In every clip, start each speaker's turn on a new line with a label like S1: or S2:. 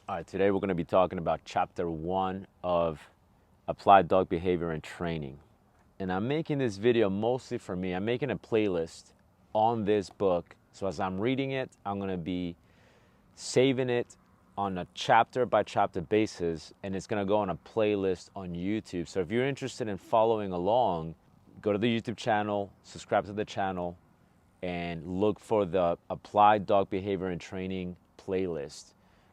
S1: All right, today we're going to be talking about chapter 1 of Applied Dog Behavior and Training. And I'm making this video mostly for me. I'm making a playlist on this book. So as I'm reading it, I'm going to be saving it on a chapter by chapter basis, and it's going to go on a playlist on YouTube. So if you're interested in following along, go to the YouTube channel, subscribe to the channel, and look for the Applied Dog Behavior and Training playlist,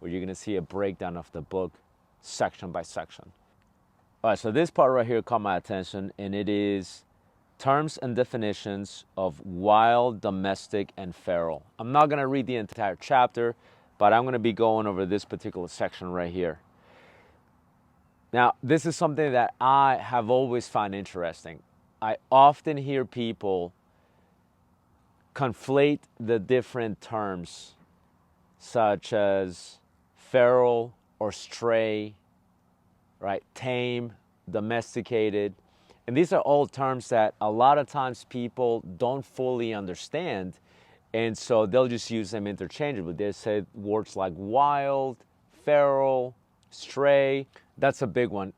S1: where you're going to see a breakdown of the book section by section. All right, so this part right here caught my attention, and it is terms and definitions of wild, domestic, and feral. I'm not going to read the entire chapter, but I'm going to be going over this particular section right here. Now, this is something that I have always found interesting. I often hear people conflate the different terms, such as feral or stray, right? Tame, domesticated. And these are all terms that a lot of times people don't fully understand. And so they'll just use them interchangeably. They say words like wild, feral, stray. That's a big one.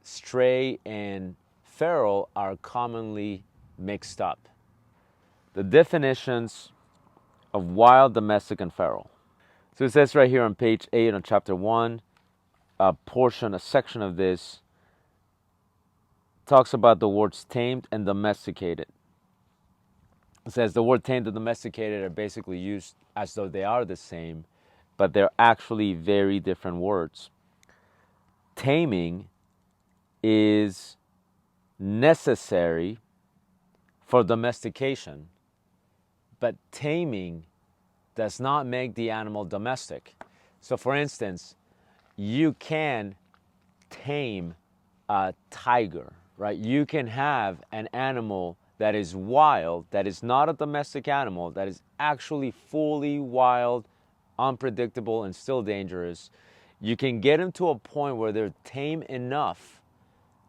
S1: Stray and feral are commonly mixed up. The definitions of wild, domestic, and feral. So it says right here on page 8 on chapter 1, a section of this talks about the words tamed and domesticated. It says the word tamed and domesticated are basically used as though they are the same, but they're actually very different words. Taming is necessary for domestication, but taming does not make the animal domestic. So for instance, you can tame a tiger, right? You can have an animal that is wild, that is not a domestic animal, that is actually fully wild, unpredictable, and still dangerous. You can get them to a point where they're tame enough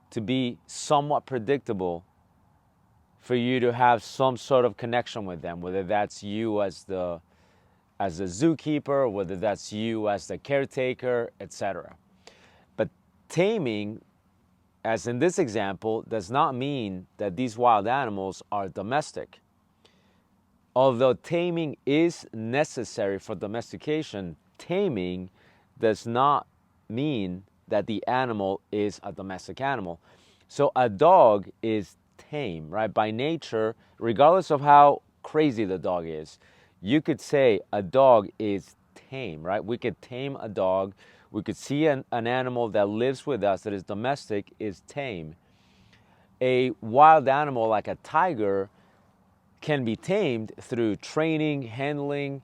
S1: to be somewhat predictable for you to have some sort of connection with them, whether that's you as the zookeeper, whether that's you as the caretaker, etc. But taming, as in this example, does not mean that these wild animals are domestic. Although taming is necessary for domestication, taming does not mean that the animal is a domestic animal. So a dog is tame, right? By nature, regardless of how crazy the dog is, you could say a dog is tame, right? We could tame a dog. We could see an animal that lives with us that is domestic is tame. A wild animal like a tiger can be tamed through training, handling,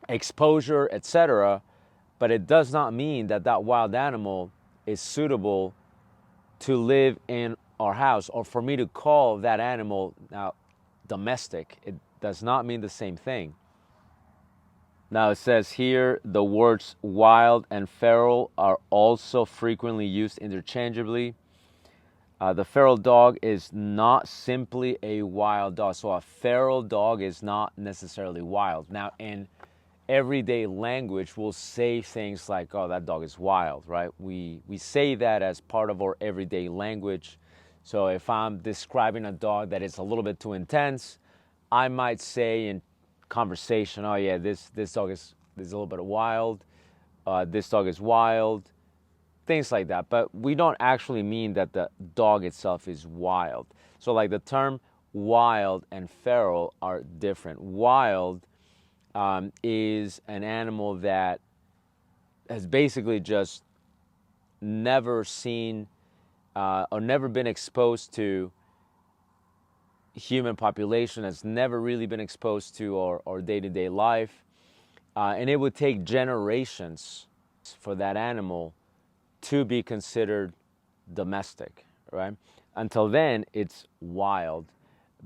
S1: exposure, etc. But it does not mean that that wild animal is suitable to live in our house, or for me to call that animal now domestic. It does not mean the same thing. Now it says here the words wild and feral are also frequently used interchangeably. The feral dog is not simply a wild dog. So a feral dog is not necessarily wild. Now in everyday language, we'll say things like, oh, that dog is wild, right? We say that as part of our everyday language. So if I'm describing a dog that is a little bit too intense, I might say in conversation, oh yeah, this dog is a little bit wild. This dog is wild. Things like that. But we don't actually mean that the dog itself is wild. So like the term wild and feral are different. Wild is an animal that has basically just never seen or never been exposed to human population, has never really been exposed to our day-to-day life. And it would take generations for that animal to be considered domestic, right? Until then, it's wild.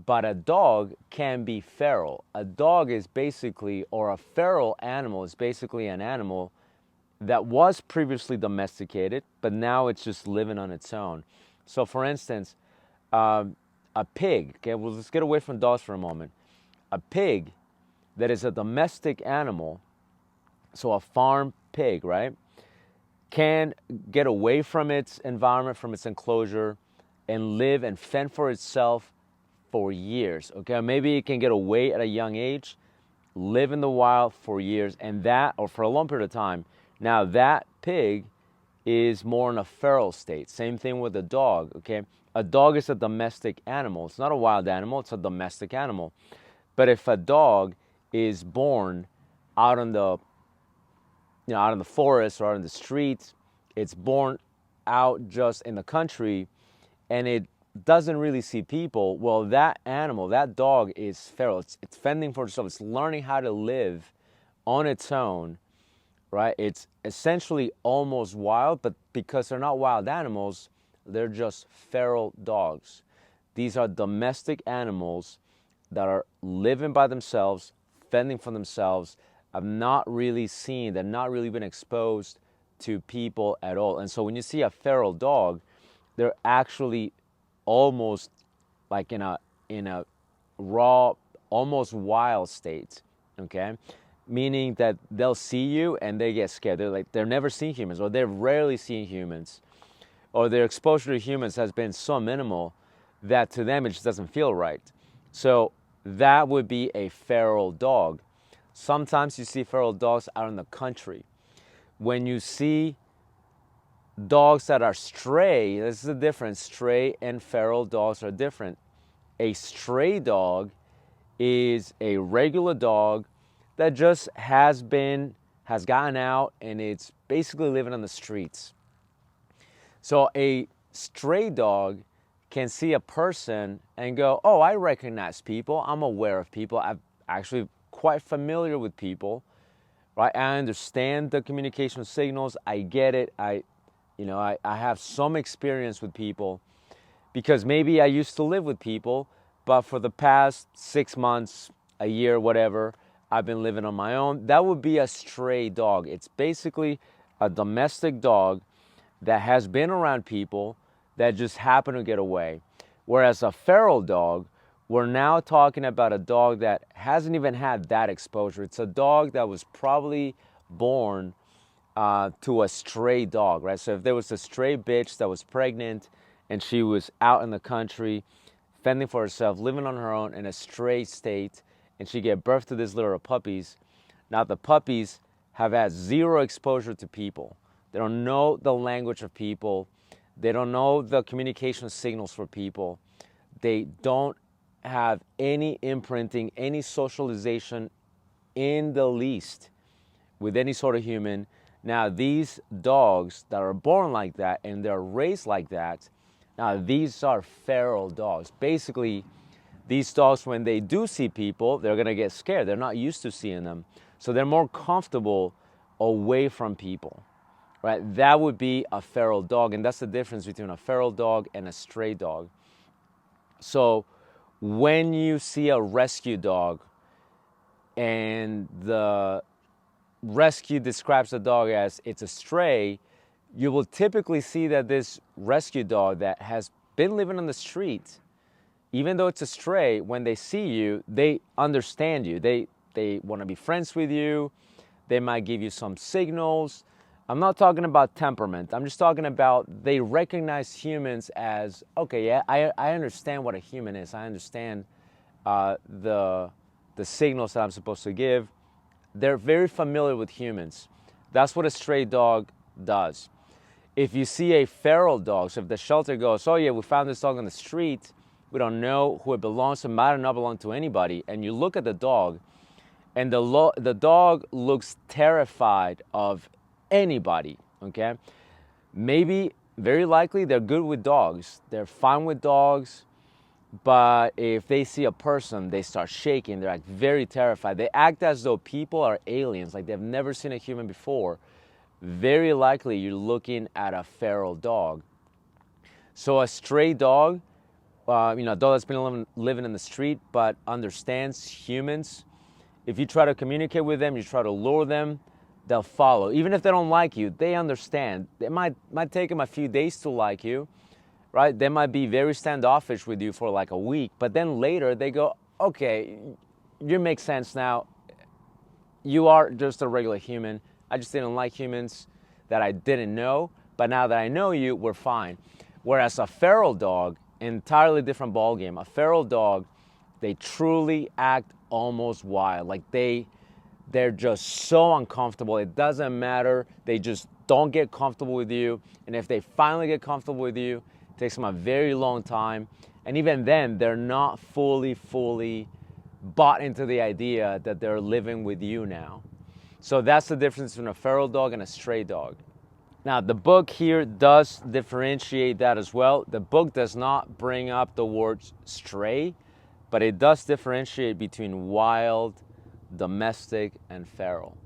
S1: But a dog can be feral. A dog is basically, or a feral animal is basically an animal that was previously domesticated, but now it's just living on its own. So for instance, a pig, okay, well, let's get away from dogs for a moment. A pig that is a domestic animal, So a farm pig, right, can get away from its environment, from its enclosure, and live and fend for itself for years. Okay, maybe it can get away at a young age, live in the wild for years, and that, or for a long period of time. Now that pig is more in a feral state. Same thing with a dog. Okay, a dog is a domestic animal. It's not a wild animal. It's a domestic animal. But if a dog is born out in the out in the forest or out in the streets, it's born out just in the country, and it doesn't really see people. Well, that animal, that dog is feral. It's fending for itself. It's learning how to live on its own, right? It's essentially almost wild, but because they're not wild animals, they're just feral dogs. These are domestic animals that are living by themselves, fending for themselves. I've not really seen, they've not really been exposed to people at all. And so when you see a feral dog, they're actually almost like in a raw, almost wild state, okay? Meaning that they'll see you and they get scared. They're never seen humans, or they've rarely seen humans, or their exposure to humans has been so minimal that to them it just doesn't feel right. So that would be a feral dog. Sometimes you see feral dogs out in the country. When you see dogs that are stray, this is the difference. Stray and feral dogs are different. A stray dog is a regular dog that just has gotten out and it's basically living on the streets. So a stray dog can see a person and go, oh, I recognize people. I'm aware of people. I'm actually quite familiar with people, right? I understand the communication signals. I get it. I have some experience with people because maybe I used to live with people, but for the past 6 months, a year, whatever, I've been living on my own. That would be a stray dog. It's basically a domestic dog that has been around people that just happen to get away. Whereas a feral dog, we're now talking about a dog that hasn't even had that exposure. It's a dog that was probably born to a stray dog, right? So if there was a stray bitch that was pregnant and she was out in the country, fending for herself, living on her own in a stray state, and she gave birth to these little puppies, now the puppies have had zero exposure to people. They don't know the language of people. They don't know the communication signals for people. They don't have any imprinting, any socialization in the least with any sort of human. Now, these dogs that are born like that and they're raised like that, now these are feral dogs. Basically, these dogs, when they do see people, they're gonna get scared. They're not used to seeing them. So they're more comfortable away from people, right? That would be a feral dog, and that's the difference between a feral dog and a stray dog. So when you see a rescue dog and the rescue describes the dog as it's a stray, you will typically see that this rescue dog that has been living on the street, even though it's a stray, when they see you, they understand you. They want to be friends with you. They might give you some signals. I'm not talking about temperament. I'm just talking about they recognize humans as, okay, yeah, I understand what a human is. I understand the signals that I'm supposed to give. They're very familiar with humans. That's what a stray dog does. If you see a feral dog, so if the shelter goes, oh yeah, we found this dog on the street, we don't know who it belongs to, might not belong to anybody, and you look at the dog, and the dog looks terrified of anybody, okay? Maybe, very likely, they're good with dogs. They're fine with dogs, but if they see a person, they start shaking. They're like very terrified. They act as though people are aliens, like they've never seen a human before. Very likely, you're looking at a feral dog. So a stray dog, a dog that's been living in the street but understands humans, if you try to communicate with them, you try to lure them, they'll follow. Even if they don't like you, they understand. It might take them a few days to like you, right? They might be very standoffish with you for like a week, but then later they go, okay, you make sense now. You are just a regular human. I just didn't like humans that I didn't know. But now that I know you, we're fine. Whereas a feral dog, entirely different ballgame. A feral dog, they truly act almost wild. Like they're just so uncomfortable. It doesn't matter. They just don't get comfortable with you. And if they finally get comfortable with you, it takes them a very long time. And even then, they're not fully bought into the idea that they're living with you now. So that's the difference between a feral dog and a stray dog. Now, the book here does differentiate that as well. The book does not bring up the word stray, but it does differentiate between wild, domestic, and feral.